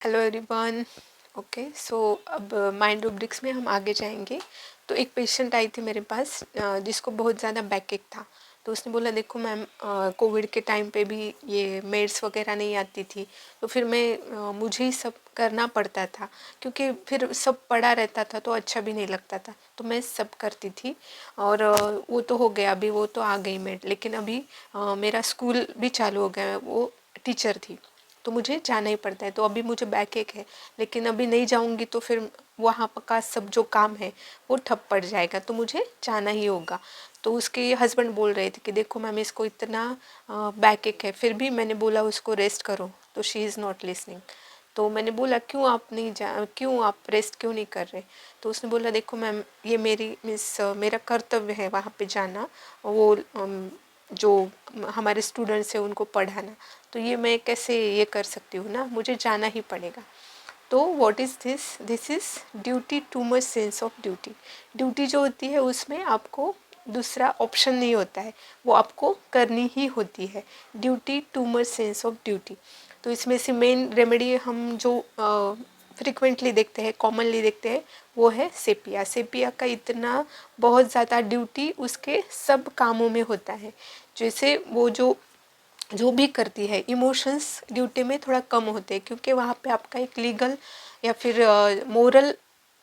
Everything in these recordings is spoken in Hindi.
Hello everyone. ओके, सो अब माइंड रूब्रिक्स में हम आगे जाएंगे। तो एक पेशेंट आई थी मेरे पास जिसको बहुत ज़्यादा बैकएक था। तो उसने बोला देखो मैम, कोविड के टाइम पे भी ये मेड्स वगैरह नहीं आती थी, तो फिर मुझे ही सब करना पड़ता था, क्योंकि फिर सब पड़ा रहता था तो अच्छा भी नहीं लगता था, तो मैं सब करती थी। और वो तो हो गया, अभी वो तो आ गई मेड, लेकिन अभी मेरा स्कूल भी चालू हो गया। वो टीचर थी तो मुझे जाना ही पड़ता है। तो अभी मुझे बैक एक है, लेकिन अभी नहीं जाऊंगी तो फिर वहाँ का सब जो काम है वो ठप पड़ जाएगा, तो मुझे जाना ही होगा। तो उसके हस्बैंड बोल रहे थे कि देखो मैम, इसको इतना बैक एक है, फिर भी मैंने बोला उसको रेस्ट करो, तो शी इज़ नॉट लिसनिंग। तो मैंने बोला क्यों आप रेस्ट क्यों नहीं कर रहे? तो उसने बोला देखो मैम, ये मेरा कर्तव्य है वहाँ पे जाना, वो जो हमारे स्टूडेंट्स हैं उनको पढ़ाना, तो ये मैं कैसे ये कर सकती हूँ ना, मुझे जाना ही पड़ेगा। तो what is this is duty, too much sense of duty. Duty जो होती है उसमें आपको दूसरा ऑप्शन नहीं होता है, वो आपको करनी ही होती है। Duty, too much sense of duty. तो इसमें से मेन रेमेडी हम जो फ्रिक्वेंटली देखते हैं, कॉमनली देखते हैं, वो है सेपिया। सेपिया का इतना बहुत ज़्यादा ड्यूटी उसके सब कामों में होता है। जैसे वो जो जो भी करती है, इमोशंस ड्यूटी में थोड़ा कम होते हैं, क्योंकि वहाँ पे आपका एक लीगल या फिर मोरल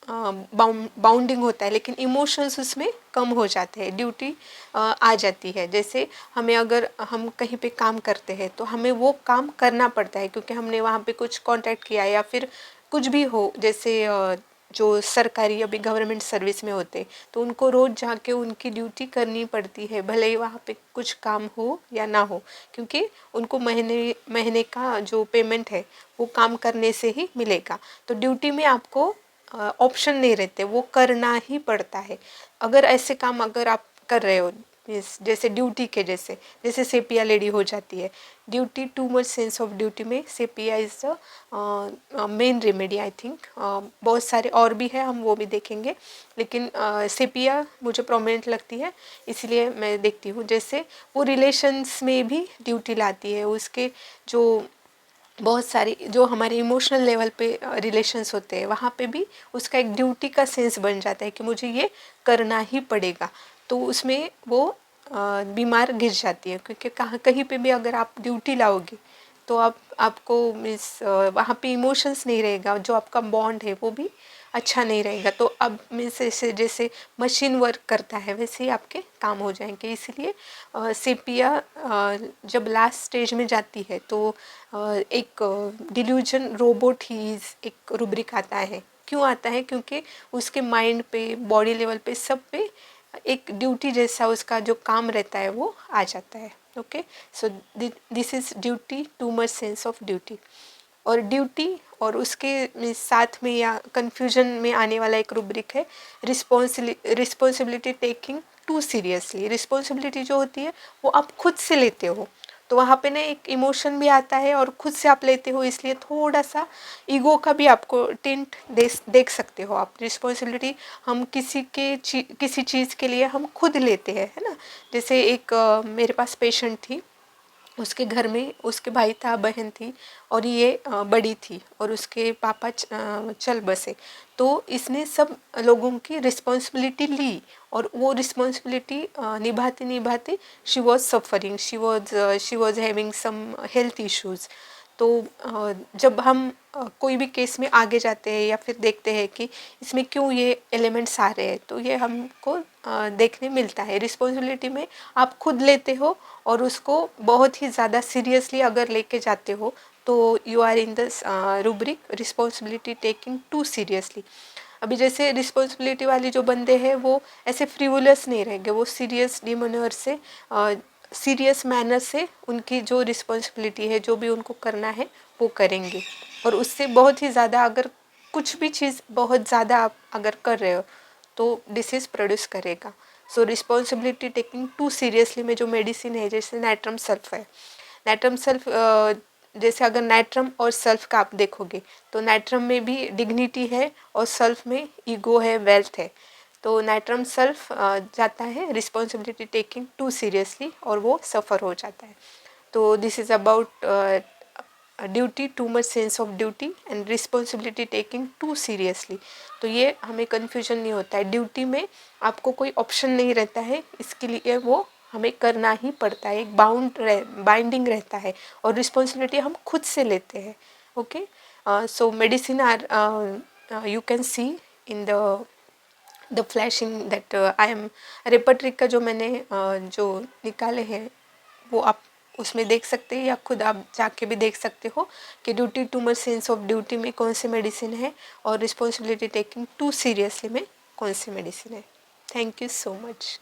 बाउंडिंग होता है, लेकिन इमोशंस उसमें कम हो जाते हैं, ड्यूटी आ जाती है। जैसे हमें, अगर हम कहीं पे काम करते हैं तो हमें वो काम करना पड़ता है, क्योंकि हमने वहाँ पे कुछ कॉन्टैक्ट किया या फिर कुछ भी हो। जैसे जो सरकारी अभी गवर्नमेंट सर्विस में होते, तो उनको रोज़ जाके उनकी ड्यूटी करनी पड़ती है, भले ही वहाँ पे कुछ काम हो या ना हो, क्योंकि उनको महीने महीने का जो पेमेंट है वो काम करने से ही मिलेगा। तो ड्यूटी में आपको ऑप्शन नहीं रहते, वो करना ही पड़ता है। अगर ऐसे काम अगर आप कर रहे हो, जैसे ड्यूटी के जैसे जैसे सेपिया लेडी हो जाती है, duty, too much sense of duty में sepia is the main remedy I think. बहुत सारे और भी है, हम वो भी देखेंगे, लेकिन सेपिया मुझे प्रोमिनेंट लगती है, इसलिए मैं देखती हूँ। जैसे वो रिलेशंस में भी ड्यूटी लाती है, उसके जो बहुत सारी जो हमारे इमोशनल लेवल पे रिलेशंस होते हैं, वहाँ पे भी उसका एक ड्यूटी का सेंस बन जाता है कि मुझे ये करना ही पड़ेगा। तो उसमें वो बीमार गिर जाती है, क्योंकि कहाँ कहीं पे भी अगर आप ड्यूटी लाओगे तो आपको मीन्स वहाँ पे इमोशंस नहीं रहेगा, जो आपका बॉन्ड है वो भी अच्छा नहीं रहेगा। तो अब मीन्स ऐसे जैसे मशीन वर्क करता है वैसे ही आपके काम हो जाएंगे। इसलिए सेपिया जब लास्ट स्टेज में जाती है तो एक डिल्यूजन रोबोट ही एक रूब्रिक आता है। क्यों आता है? क्योंकि उसके माइंड पे, बॉडी लेवल पे, सब पे एक ड्यूटी जैसा उसका जो काम रहता है वो आ जाता है। Okay, so this is duty, too much sense of duty. और ड्यूटी और उसके साथ में या कंफ्यूजन में आने वाला एक रूब्रिक है responsibility taking too seriously. Responsibility जो होती है वो आप खुद से लेते हो, तो वहाँ पे ना एक इमोशन भी आता है और खुद से आप लेते हो, इसलिए थोड़ा सा ईगो का भी आपको टिंट देख सकते हो आप। रिस्पॉन्सिबिलिटी हम किसी चीज़ के लिए हम खुद लेते हैं, है ना। जैसे एक मेरे पास पेशेंट थी, उसके घर में उसके भाई था, बहन थी, और ये बड़ी थी, और उसके पापा चल बसे। तो इसने सब लोगों की रिस्पॉन्सिबिलिटी ली, और वो रिस्पॉन्सिबिलिटी निभाते निभाते she was suffering, she was having some health issues. तो जब हम कोई भी केस में आगे जाते हैं या फिर देखते हैं कि इसमें क्यों ये एलिमेंट्स आ रहे हैं, तो ये हमको देखने मिलता है। रिस्पॉन्सिबिलिटी में आप खुद लेते हो, और उसको बहुत ही ज़्यादा सीरियसली अगर लेके जाते हो तो you are in the rubric responsibility taking too seriously. अभी जैसे रिस्पॉन्सिबिलिटी वाली जो बंदे हैं वो ऐसे फ्रिवुलस नहीं रहेंगे, वो सीरियस डिमोनर से सीरियस मैनर से उनकी जो रिस्पॉन्सिबिलिटी है, जो भी उनको करना है वो करेंगे। और उससे बहुत ही ज़्यादा, अगर कुछ भी चीज़ बहुत ज़्यादा आप अगर कर रहे हो तो डिसीज़ प्रोड्यूस करेगा। So responsibility taking too seriously में जो मेडिसिन है, जैसे नाइट्रम सल्फ है, नाइट्रम सल्फ जैसे अगर नाइट्रम और सल्फ का आप देखोगे तो नाइट्रम में भी डिग्निटी है और सल्फ में ईगो है, वेल्थ है। तो नाइट्रम सल्फ जाता है रिस्पॉन्सिबिलिटी टेकिंग टू सीरियसली और वो सफ़र हो जाता है। तो this is about duty too much sense of duty and responsibility taking too seriously. तो ये हमें कन्फ्यूजन नहीं होता है, ड्यूटी में आपको कोई ऑप्शन नहीं रहता है, इसके लिए वो हमें करना ही पड़ता है, एक बाइंडिंग रहता है, और रिस्पॉन्सिबिलिटी हम खुद से लेते हैं। Okay, so medicine are you can see in the flashing that I am रेपर्ट्रिक का जो मैंने जो निकाले हैं वो आप उसमें देख सकते हैं, या खुद आप जाके भी देख सकते हो कि duty too much sense of duty में कौन सी मेडिसिन है और रिस्पॉन्सिबिलिटी टेकिंग टू सीरियसली में कौन सी मेडिसिन है। Thank you so much.